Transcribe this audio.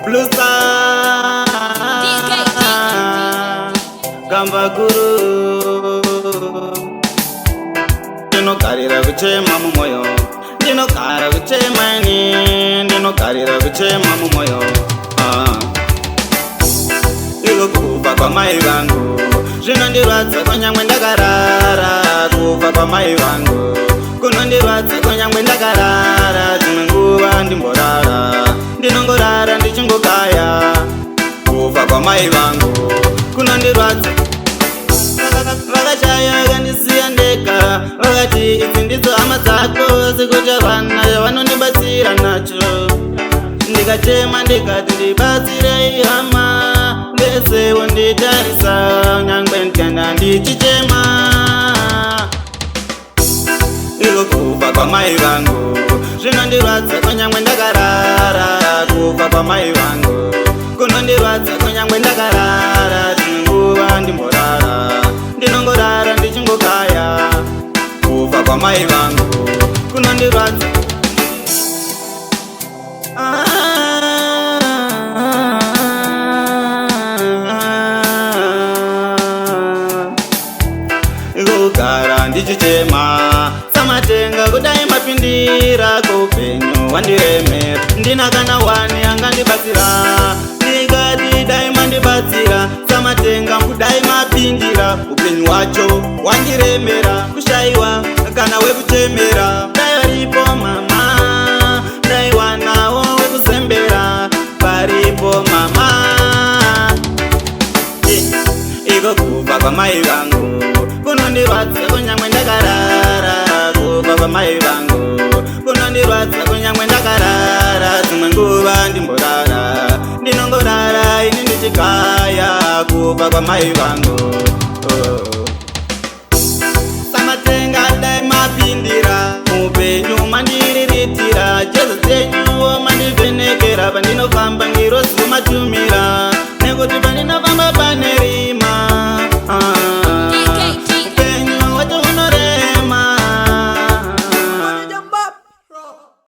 Blue Star Gamba Guru Dino karira kuchema mumoyo Dino kara kuchema ini Dino karira kuchema mumoyo Iko kufa kwa mai vangu Zvinondirwadza kunyangwe ndakarara Kufa kwa mai vangu Kunondirwadza kunyangwe ndakarara Dzimwe nguva ndimborara Ndinongorara ndichingokaya Kufa kwa mai vangu Kunondirwadza Vakashaya kandisiya ndega Vakati idzi ndidzo hama dzako Sekuti havana vanondibatsira nacho Ndikachema ndikati ndibatsirei hama Ndesewo nditarisa Nyangwe ndikanda ndichichema Iko kufa kwa mai vangu Zvinondirwadza kunyangwe ndakarara Kufa kwa mai vangu Kunondirwadza kunyangwe ndakarara Dzimwe nguva ndimborara Ndinongorara ndichingokaya Kufa kwa mai vangu Kunondirwadza Kugara ndichichema Samatenga kudai mapindira Kupenyu wandiremera Ndina kana wani angandibatsira Ndikati dai mandibatsira Samatenga kudai mapindira Upenyu wacho wandiremera Kushaiwa kana wekuchemera Dai waripo mama Dai wanawo wekusembera Paripo mama Iko kufa kwa mai vangu Kunondirwadza kunyangwe ndakarara Kufa kwa mai vangu Kunondirwadza kunyangwe ndakarara Dzimwe nguva ndimborara Ndinongorara ini ndichikaya Kufa kwa mai vangu Samatenga dai mapindira Upenyu mandiriritira Jesu dzenyu mandivhenekera Pandinofamba ngiro zikumatumira Nekuti pandinofamba pane rima